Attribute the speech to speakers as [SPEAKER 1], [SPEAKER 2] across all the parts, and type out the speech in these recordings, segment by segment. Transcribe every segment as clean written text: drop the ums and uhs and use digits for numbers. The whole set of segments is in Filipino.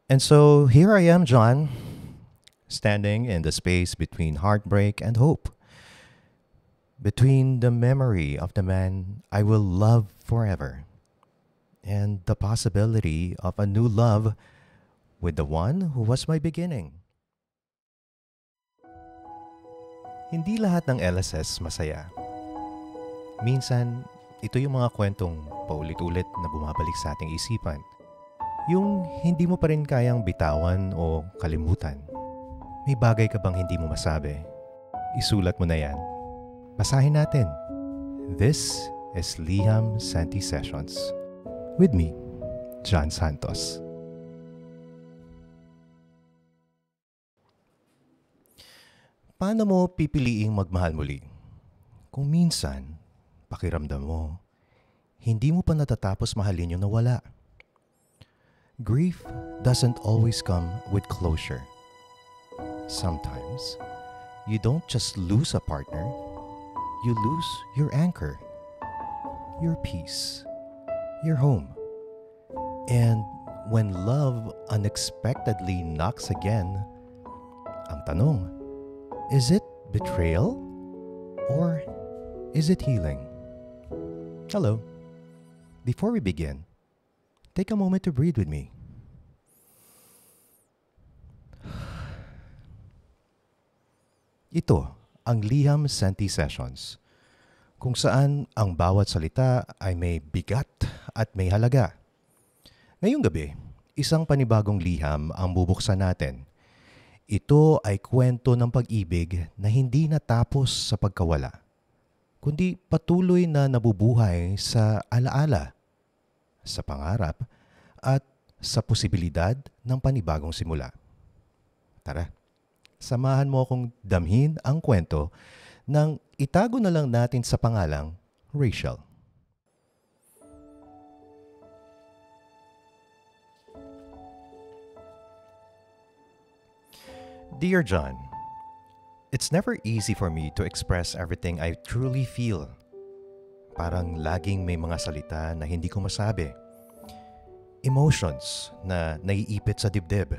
[SPEAKER 1] And so here I am, John, standing in the space between heartbreak and hope, between the memory of the man I will love forever and the possibility of a new love with the one who was my beginning. Hindi lahat ng LSS masaya. Minsan, ito yung mga kwentong paulit-ulit na bumabalik sa ating isipan. Yung hindi mo pa rin kayang bitawan o kalimutan. May bagay ka bang hindi mo masabi? Isulat mo na yan. Basahin natin. This is Liham Santi Sessions. With me, John Santos. Paano mo pipiliing magmahal muli? Kung minsan, pakiramdam mo, hindi mo pa natatapos mahalin yung nawala. Grief doesn't always come with closure. Sometimes, you don't just lose a partner, you lose your anchor, your peace, your home. And when love unexpectedly knocks again, ang tanong, is it betrayal or is it healing? Hello. Before we begin, take a moment to breathe with me. Ito ang Liham Santi Sessions, kung saan ang bawat salita ay may bigat at may halaga. Ngayong gabi, isang panibagong liham ang bubuksan natin. Ito ay kwento ng pag-ibig na hindi natapos sa pagkawala, kundi patuloy na nabubuhay sa alaala, sa pangarap, at sa posibilidad ng panibagong simula. Tara, samahan mo akong damhin ang kwento ng itago na lang natin sa pangalang Rachel. Dear John, it's never easy for me to express everything I truly feel. Parang laging may mga salita na hindi ko masabi. Emotions na naiipit sa dibdib.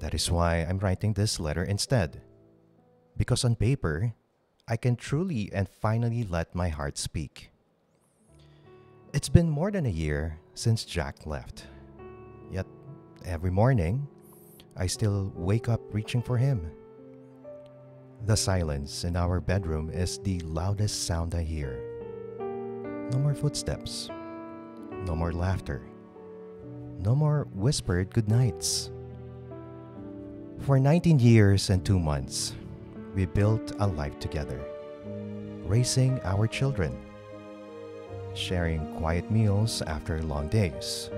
[SPEAKER 1] That is why I'm writing this letter instead. Because on paper, I can truly and finally let my heart speak. It's been more than a year since Jack left. Yet, every morning, I still wake up reaching for him. The silence in our bedroom is the loudest sound I hear. No more footsteps. No more laughter. No more whispered goodnights. For 19 years and 2 months, we built a life together, raising our children, sharing quiet meals after long days,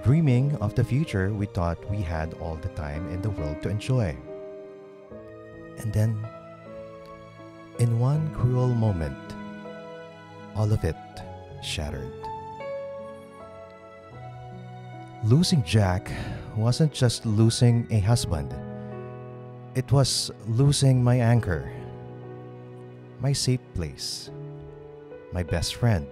[SPEAKER 1] dreaming of the future we thought we had all the time in the world to enjoy. And then, in one cruel moment, all of it shattered. Losing Jack wasn't just losing a husband. It was losing my anchor, my safe place, my best friend.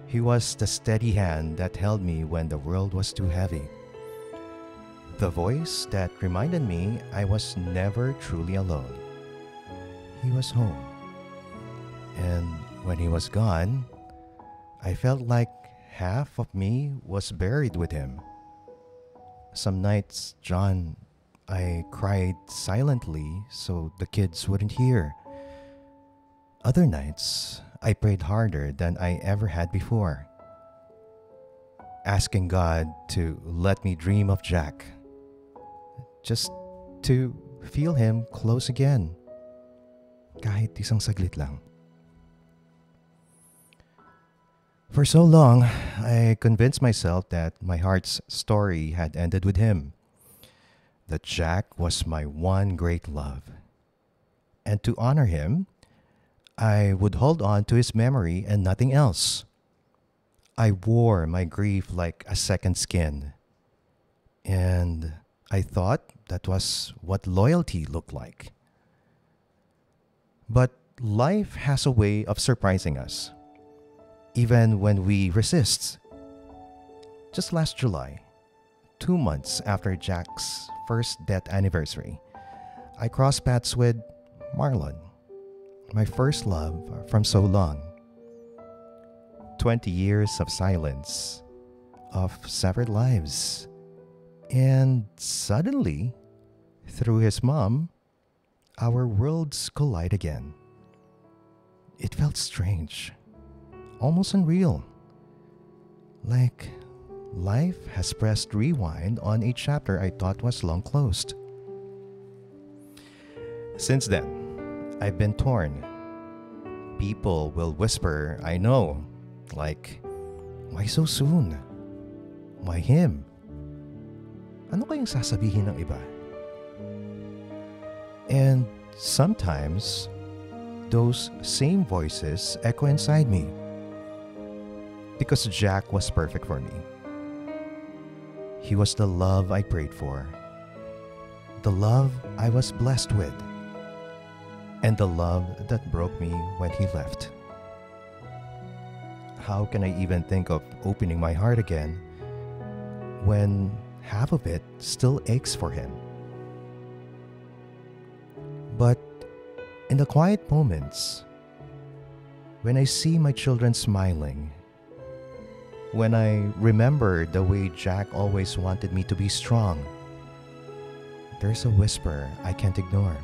[SPEAKER 1] He was the steady hand that held me when the world was too heavy. The voice that reminded me I was never truly alone. He was home. And when he was gone, I felt like half of me was buried with him. Some nights, John, I cried silently so the kids wouldn't hear. Other nights, I prayed harder than I ever had before, asking God to let me dream of Jack, just to feel him close again, kahit isang saglit lang. For so long, I convinced myself that my heart's story had ended with him, that Jack was my one great love. And to honor him, I would hold on to his memory and nothing else. I wore my grief like a second skin. And I thought that was what loyalty looked like. But life has a way of surprising us, even when we resist. Just last July, 2 months after Jack's first death anniversary, I crossed paths with Marlon, my first love from so long. 20 years of silence, of severed lives. And suddenly, through his mom, our worlds collide again. It felt strange, almost unreal. Like life has pressed rewind on a chapter I thought was long closed. Since then, I've been torn. People will whisper, I know, like, why so soon? Why him? Ano kayang sasabihin ng iba? And sometimes, those same voices echo inside me. Because Jack was perfect for me. He was the love I prayed for. The love I was blessed with. And the love that broke me when he left. How can I even think of opening my heart again when half of it still aches for him? But in the quiet moments, when I see my children smiling, when I remember the way Jack always wanted me to be strong, there's a whisper I can't ignore.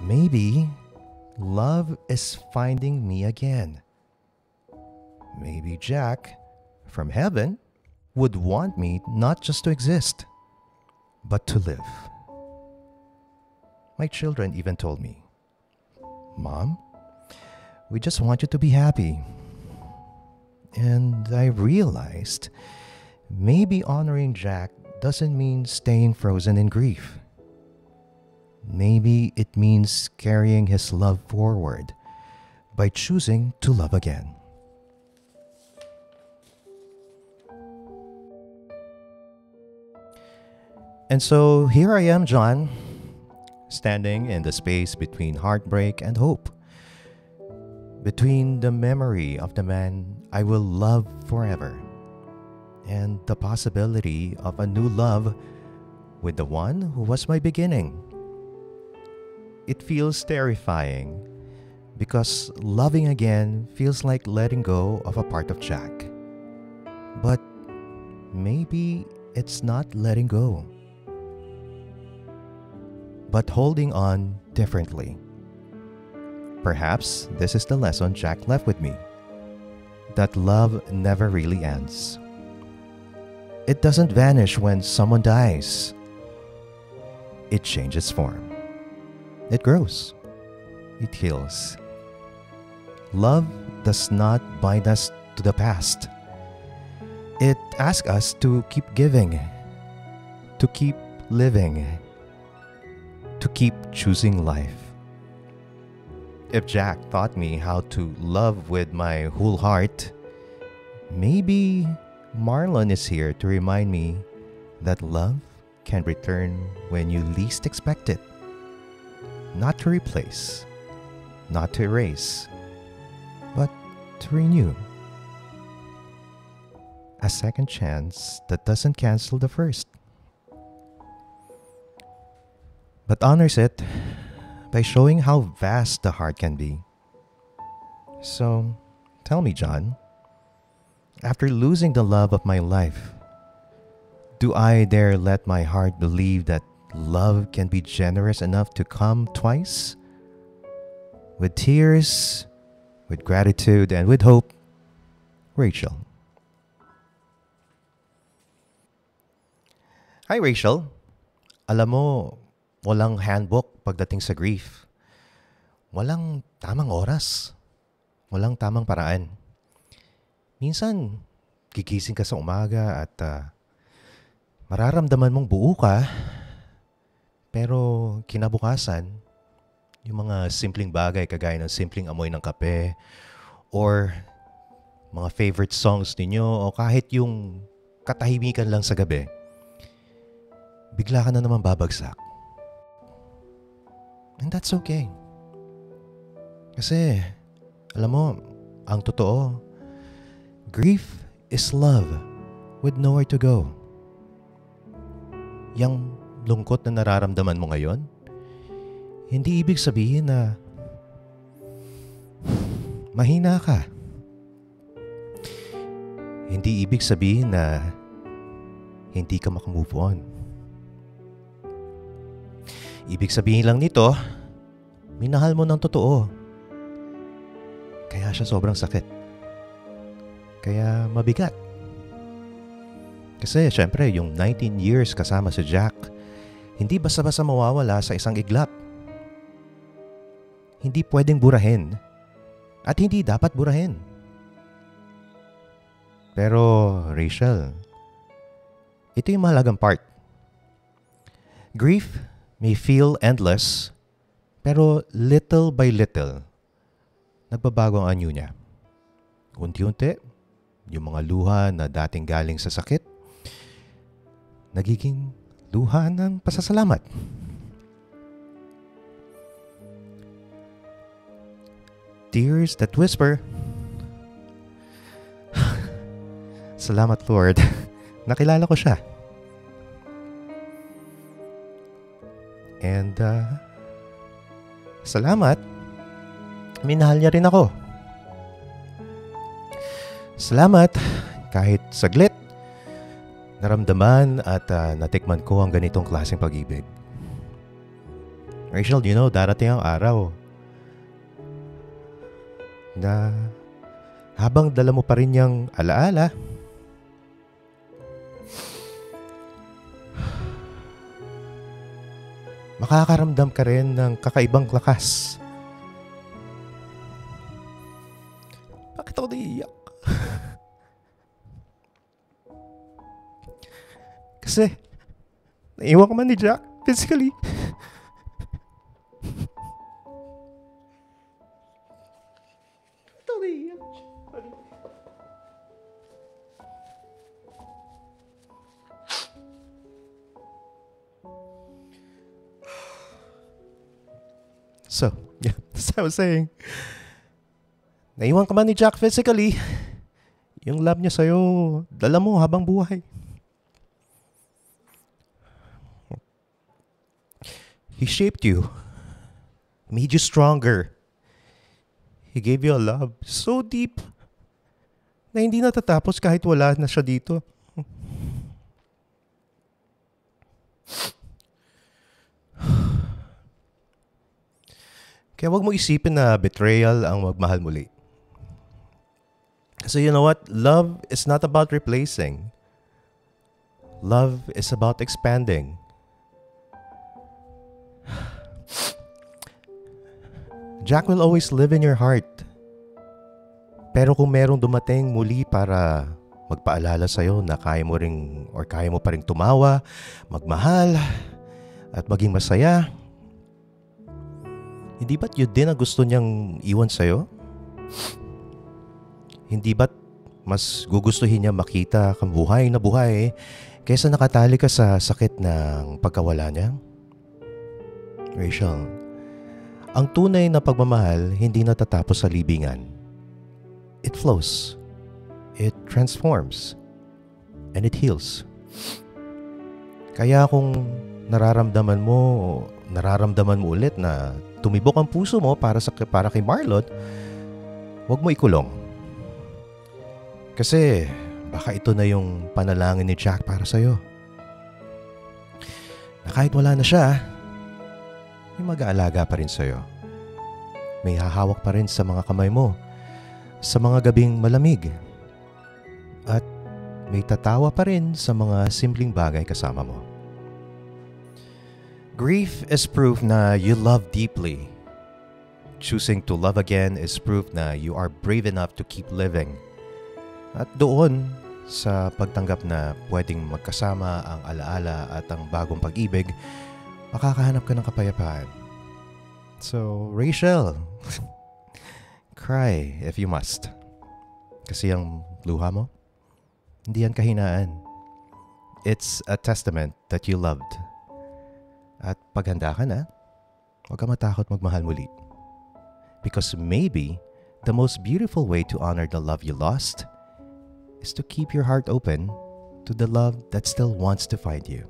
[SPEAKER 1] Maybe love is finding me again. Maybe Jack, from heaven, would want me not just to exist, but to live. My children even told me, Mom, we just want you to be happy. And I realized maybe honoring Jack doesn't mean staying frozen in grief. Maybe it means carrying his love forward by choosing to love again. And so here I am, John, standing in the space between heartbreak and hope, between the memory of the man I will love forever and the possibility of a new love with the one who was my beginning. It feels terrifying because loving again feels like letting go of a part of Jack. But maybe it's not letting go, but holding on differently. Perhaps this is the lesson Jack left with me, that love never really ends. It doesn't vanish when someone dies. It changes form. It grows. It heals. Love does not bind us to the past. It asks us to keep giving, to keep living, to keep choosing life. If Jack taught me how to love with my whole heart, maybe Marlon is here to remind me that love can return when you least expect it. Not to replace, not to erase, but to renew. A second chance that doesn't cancel the first, but honors it by showing how vast the heart can be. So, tell me, John, after losing the love of my life, do I dare let my heart believe that love can be generous enough to come twice? With tears, with gratitude, and with hope, Rachel. Hi, Rachel. Alam mo, walang handbook pagdating sa grief. Walang tamang oras. Walang tamang paraan. Minsan, gigising ka sa umaga at mararamdaman mong buo ka, pero kinabukasan, yung mga simpleng bagay kagaya ng simpleng amoy ng kape or mga favorite songs ninyo o kahit yung katahimikan lang sa gabi, bigla ka na naman babagsak. And that's okay. Kasi, alam mo, ang totoo, grief is love with nowhere to go. Yang lungkot na nararamdaman mo ngayon, hindi ibig sabihin na mahina ka. Hindi ibig sabihin na hindi ka makamove on. Ibig sabihin lang nito, minahal mo ng totoo. Kaya siya sobrang sakit. Kaya mabigat. Kasi syempre, yung 19 years kasama si Jack, hindi basta-basta mawawala sa isang iglap. Hindi pwedeng burahin at hindi dapat burahin. Pero Rachel, ito yung mahalagang part. Grief may feel endless, pero little by little, nagbabago ang anyo niya. Unti-unti, yung mga luha na dating galing sa sakit, nagiging luha ng pasasalamat. Tears that whisper, "Salamat Lord, nakilala ko siya." And salamat, minahal niya rin ako. Salamat, kahit saglit, naramdaman at natikman ko ang ganitong klaseng pag-ibig. Rachel, you know, darating ang araw na habang dala mo pa rin yung alaala, makakaramdam ka rin ng kakaibang lakas. Bakit ako naiiyak? Kasi, naiwan ka man ni Jack physically. Bakit ako naiiyak? So, yeah, as I was saying, naiwan ka man ni Jack physically, yung love niya sa'yo, dala mo habang buhay. He shaped you, made you stronger. He gave you a love so deep na hindi natatapos kahit wala na siya dito. Kaya wag mo isipin na betrayal ang magmahal muli. So you know what? Love is not about replacing. Love is about expanding. Jack will always live in your heart. Pero kung merong dumating muli para magpaalala sa'yo na kaya mo ring or kaya mo pa ring tumawa, magmahal, at maging masaya, hindi ba't yun din ang gusto niyang iwan sa'yo? Hindi ba't mas gugustuhin niya makita kang buhay na buhay kaysa nakatali ka sa sakit ng pagkawala niya? Rachel, ang tunay na pagmamahal hindi natatapos sa libingan. It flows, it transforms, and it heals. Kaya kung nararamdaman mo ulit na tumibok ang puso mo para kay Marlon, huwag mo ikulong. Kasi baka ito na yung panalangin ni Jack para sa'yo. Na kahit wala na siya, may mag-aalaga pa rin sa'yo. May hahawak pa rin sa mga kamay mo, sa mga gabing malamig. At may tatawa pa rin sa mga simpleng bagay kasama mo. Grief is proof na you love deeply. Choosing to love again is proof na you are brave enough to keep living. At doon, sa pagtanggap na pwedeng magkasama ang alaala at ang bagong pag-ibig, makakahanap ka ng kapayapaan. So, Rachel, cry if you must. Kasi ang luha mo, hindi yan kahinaan. It's a testament that you loved. At paghanda ka na, huwag ka matakot magmahal muli. Because maybe the most beautiful way to honor the love you lost is to keep your heart open to the love that still wants to find you.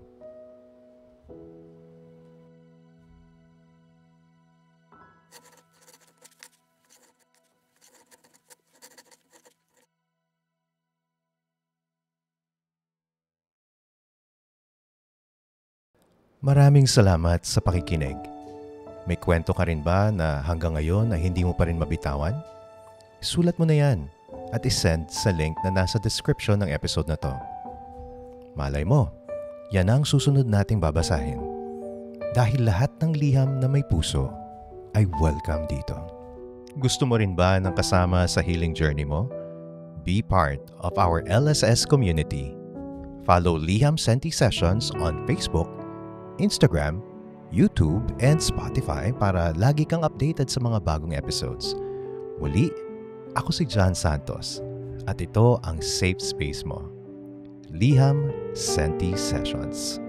[SPEAKER 1] Maraming salamat sa pakikinig. May kwento ka rin ba na hanggang ngayon ay hindi mo pa rin mabitawan? Sulat mo na yan at isend sa link na nasa description ng episode na to. Malay mo, yan ang susunod nating babasahin. Dahil lahat ng liham na may puso ay welcome dito. Gusto mo rin ba ng kasama sa healing journey mo? Be part of our LSS community. Follow Liham Senti Sessions on Facebook, Instagram, YouTube, and Spotify para lagi kang updated sa mga bagong episodes. Muli, ako si John Santos at ito ang safe space mo. Liham Senti Sessions.